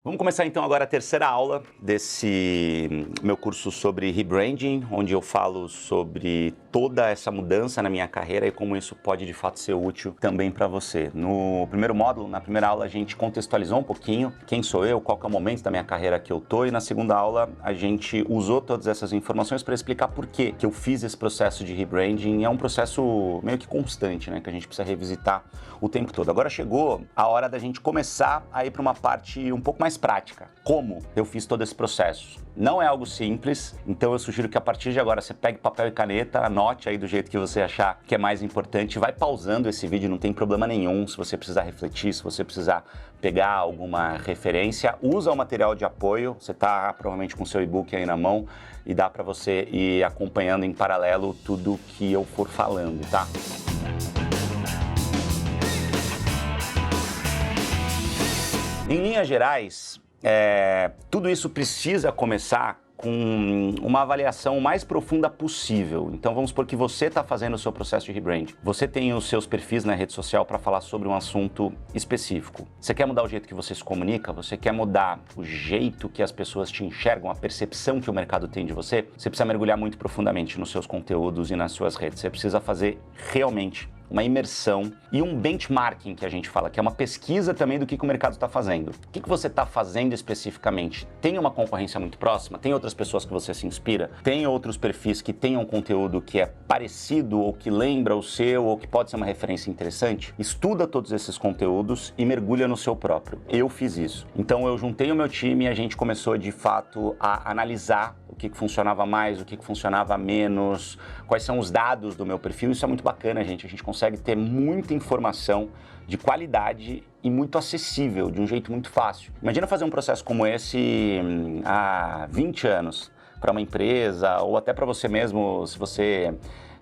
Vamos começar então agora a terceira aula desse meu curso sobre rebranding, onde eu falo sobre toda essa mudança na minha carreira e como isso pode de fato ser útil também para você. No primeiro módulo, na primeira aula, a gente contextualizou um pouquinho quem sou eu, qual que é o momento da minha carreira que eu tô, e na segunda aula a gente usou todas essas informações para explicar por que eu fiz esse processo de rebranding. É um processo meio que constante, né, que a gente precisa revisitar o tempo todo. Agora chegou a hora da gente começar a ir para uma parte um pouco mais prática. Como eu fiz todo esse processo? Não é algo simples, então eu sugiro que a partir de agora você pegue papel e caneta, anote aí do jeito que você achar que é mais importante, vai pausando esse vídeo, não tem problema nenhum, se você precisar refletir, se você precisar pegar alguma referência, usa o material de apoio, você está provavelmente com o seu e-book aí na mão e dá para você ir acompanhando em paralelo tudo que eu for falando, tá? Em linhas gerais, tudo isso precisa começar com uma avaliação mais profunda possível. Então vamos supor que você está fazendo o seu processo de rebranding. Você tem os seus perfis na rede social para falar sobre um assunto específico. Você quer mudar o jeito que você se comunica? Você quer mudar o jeito que as pessoas te enxergam, a percepção que o mercado tem de você? Você precisa mergulhar muito profundamente nos seus conteúdos e nas suas redes. Você precisa fazer realmente uma imersão e um benchmarking, que a gente fala, que é uma pesquisa também do que o mercado está fazendo. O que você está fazendo especificamente? Tem uma concorrência muito próxima? Tem outras pessoas que você se inspira? Tem outros perfis que tenham conteúdo que é parecido ou que lembra o seu ou que pode ser uma referência interessante? Estuda todos esses conteúdos e mergulha no seu próprio. Eu fiz isso. Então eu juntei o meu time e a gente começou de fato a analisar o que funcionava mais, o que funcionava menos, quais são os dados do meu perfil. Isso é muito bacana, gente. A gente consegue ter muita informação de qualidade e muito acessível, de um jeito muito fácil. Imagina fazer um processo como esse há 20 anos para uma empresa ou até para você mesmo, se você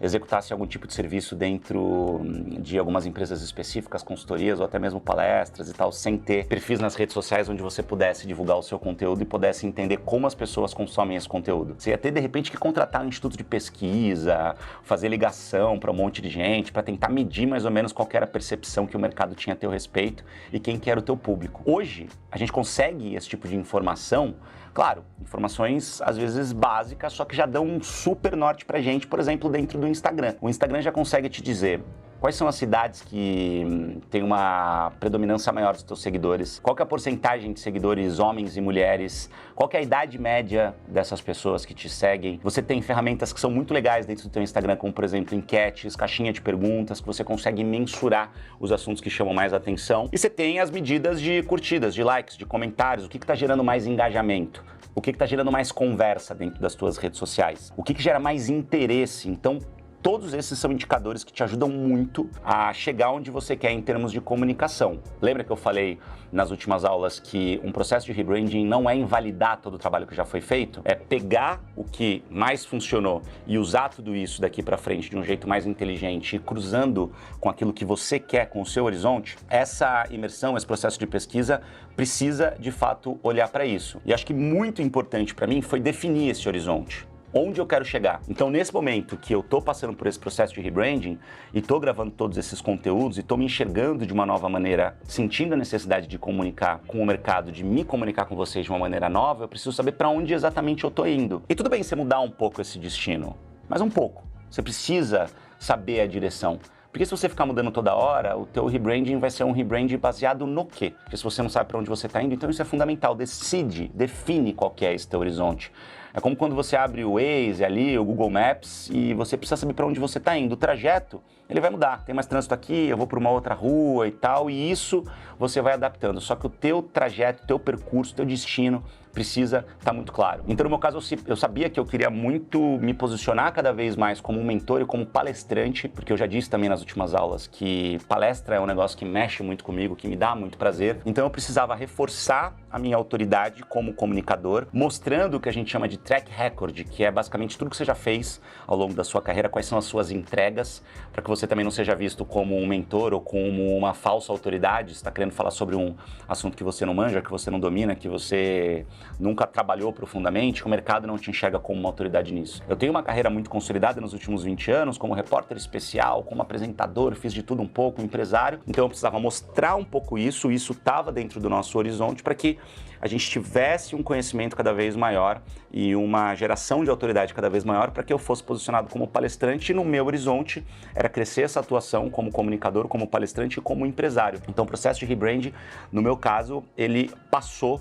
executasse algum tipo de serviço dentro de algumas empresas específicas, consultorias ou até mesmo palestras e tal, sem ter perfis nas redes sociais onde você pudesse divulgar o seu conteúdo e pudesse entender como as pessoas consomem esse conteúdo. Você ia ter, de repente, que contratar um instituto de pesquisa, fazer ligação para um monte de gente, para tentar medir mais ou menos qual era a percepção que o mercado tinha a teu respeito e quem que era o teu público. Hoje, a gente consegue esse tipo de informação. Claro, informações às vezes básicas, só que já dão um super norte pra gente, por exemplo, dentro do Instagram. O Instagram já consegue te dizer quais são as cidades que têm uma predominância maior dos teus seguidores, qual que é a porcentagem de seguidores homens e mulheres, qual que é a idade média dessas pessoas que te seguem. Você tem ferramentas que são muito legais dentro do teu Instagram, como por exemplo enquetes, caixinha de perguntas, que você consegue mensurar os assuntos que chamam mais atenção. E você tem as medidas de curtidas, de likes, de comentários, o que está gerando mais engajamento. O que está gerando mais conversa dentro das tuas redes sociais? O que gera mais interesse? Então, todos esses são indicadores que te ajudam muito a chegar onde você quer em termos de comunicação. Lembra que eu falei nas últimas aulas que um processo de rebranding não é invalidar todo o trabalho que já foi feito? É pegar o que mais funcionou e usar tudo isso daqui para frente de um jeito mais inteligente e cruzando com aquilo que você quer com o seu horizonte? Essa imersão, esse processo de pesquisa precisa de fato olhar para isso. E acho que muito importante para mim foi definir esse horizonte. Onde eu quero chegar? Então, nesse momento que eu tô passando por esse processo de rebranding e tô gravando todos esses conteúdos e tô me enxergando de uma nova maneira, sentindo a necessidade de comunicar com o mercado, de me comunicar com vocês de uma maneira nova, eu preciso saber para onde exatamente eu tô indo. E tudo bem você mudar um pouco esse destino, mas um pouco. Você precisa saber a direção. Porque se você ficar mudando toda hora, o teu rebranding vai ser um rebranding baseado no quê? Porque se você não sabe para onde você está indo, então isso é fundamental. Define qual que é esse teu horizonte. É como quando você abre o Waze ali, o Google Maps, e você precisa saber para onde você está indo. O trajeto, ele vai mudar. Tem mais trânsito aqui, eu vou para uma outra rua e tal, e isso você vai adaptando. Só que o teu trajeto, o teu percurso, o teu destino precisa estar muito claro. Então, no meu caso, eu sabia que eu queria muito me posicionar cada vez mais como um mentor e como palestrante, porque eu já disse também nas últimas aulas que palestra é um negócio que mexe muito comigo, que me dá muito prazer. Então, eu precisava reforçar a minha autoridade como comunicador, mostrando o que a gente chama de track record, que é basicamente tudo que você já fez ao longo da sua carreira, quais são as suas entregas, para que você também não seja visto como um mentor ou como uma falsa autoridade, está querendo falar sobre um assunto que você não manja, que você não domina, que você nunca trabalhou profundamente, que o mercado não te enxerga como uma autoridade nisso. Eu tenho uma carreira muito consolidada nos últimos 20 anos, como repórter especial, como apresentador, fiz de tudo um pouco, empresário, então eu precisava mostrar um pouco isso estava dentro do nosso horizonte para que a gente tivesse um conhecimento cada vez maior e uma geração de autoridade cada vez maior para que eu fosse posicionado como palestrante, e no meu horizonte era crescer essa atuação como comunicador, como palestrante e como empresário. Então o processo de rebranding, no meu caso, ele passou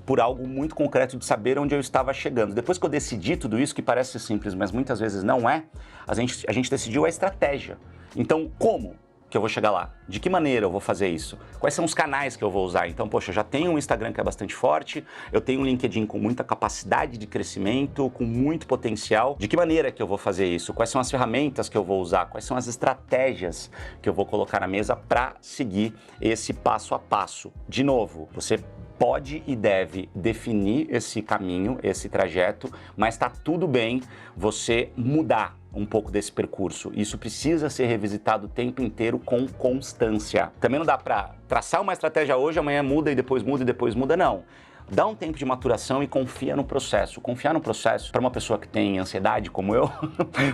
por algo muito concreto de saber onde eu estava chegando. Depois que eu decidi tudo isso, que parece simples, mas muitas vezes não é, a gente decidiu a estratégia. Então, como que eu vou chegar lá? De que maneira eu vou fazer isso? Quais são os canais que eu vou usar? Então, poxa, eu já tenho um Instagram que é bastante forte, eu tenho um LinkedIn com muita capacidade de crescimento, com muito potencial. De que maneira que eu vou fazer isso? Quais são as ferramentas que eu vou usar? Quais são as estratégias que eu vou colocar na mesa para seguir esse passo a passo? De novo, você pode e deve definir esse caminho, esse trajeto, mas está tudo bem você mudar um pouco desse percurso. Isso precisa ser revisitado o tempo inteiro com constância. Também não dá para traçar uma estratégia hoje, amanhã muda e depois muda e depois muda, não. Dá um tempo de maturação e confia no processo. Confiar no processo, para uma pessoa que tem ansiedade como eu,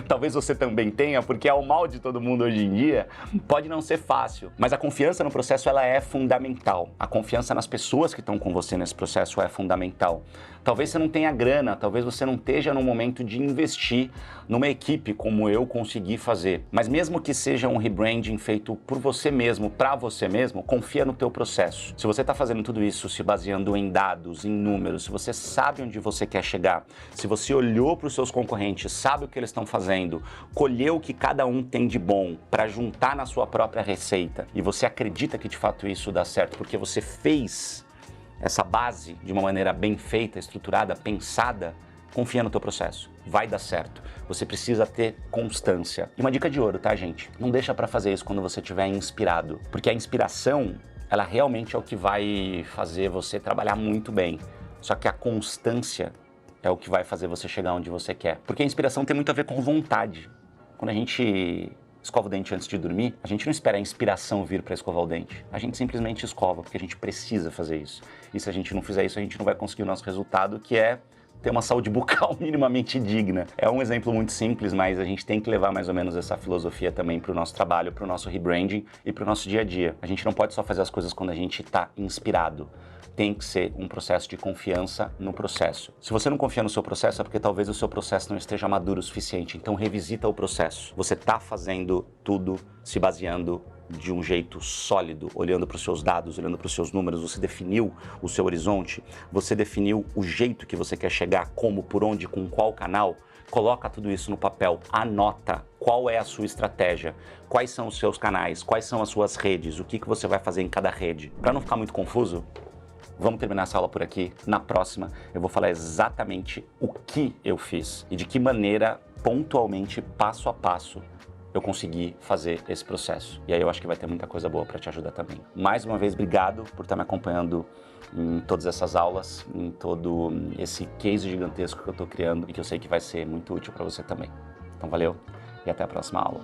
talvez você também tenha, porque é o mal de todo mundo hoje em dia, pode não ser fácil. Mas a confiança no processo, ela é fundamental. A confiança nas pessoas que estão com você nesse processo é fundamental. Talvez você não tenha grana, talvez você não esteja no momento de investir numa equipe como eu consegui fazer. Mas mesmo que seja um rebranding feito por você mesmo, para você mesmo, confia no teu processo. Se você está fazendo tudo isso se baseando em dados, em números, se você sabe onde você quer chegar, se você olhou para os seus concorrentes, sabe o que eles estão fazendo, colheu o que cada um tem de bom para juntar na sua própria receita, e você acredita que de fato isso dá certo porque você fez essa base de uma maneira bem feita, estruturada, pensada, confia no teu processo. Vai dar certo. Você precisa ter constância. E uma dica de ouro, tá, gente? Não deixa para fazer isso quando você estiver inspirado, porque a inspiração, ela realmente é o que vai fazer você trabalhar muito bem. Só que a constância é o que vai fazer você chegar onde você quer. Porque a inspiração tem muito a ver com vontade. Quando a gente escova o dente antes de dormir, a gente não espera a inspiração vir para escovar o dente. A gente simplesmente escova, porque a gente precisa fazer isso. E se a gente não fizer isso, a gente não vai conseguir o nosso resultado, que é ter uma saúde bucal minimamente digna. É um exemplo muito simples, mas a gente tem que levar mais ou menos essa filosofia também para o nosso trabalho, para o nosso rebranding e para o nosso dia a dia. A gente não pode só fazer as coisas quando a gente está inspirado. Tem que ser um processo de confiança no processo. Se você não confia no seu processo, é porque talvez o seu processo não esteja maduro o suficiente. Então revisita o processo. Você está fazendo tudo se baseando de um jeito sólido, olhando para os seus dados, olhando para os seus números, você definiu o seu horizonte, você definiu o jeito que você quer chegar, como, por onde, com qual canal. Coloca tudo isso no papel, anota qual é a sua estratégia, quais são os seus canais, quais são as suas redes, o que você vai fazer em cada rede. Para não ficar muito confuso, vamos terminar essa aula por aqui. Na próxima, eu vou falar exatamente o que eu fiz e de que maneira, pontualmente, passo a passo, eu consegui fazer esse processo. E aí eu acho que vai ter muita coisa boa para te ajudar também. Mais uma vez, obrigado por estar me acompanhando em todas essas aulas, em todo esse case gigantesco que eu estou criando e que eu sei que vai ser muito útil para você também. Então valeu e até a próxima aula.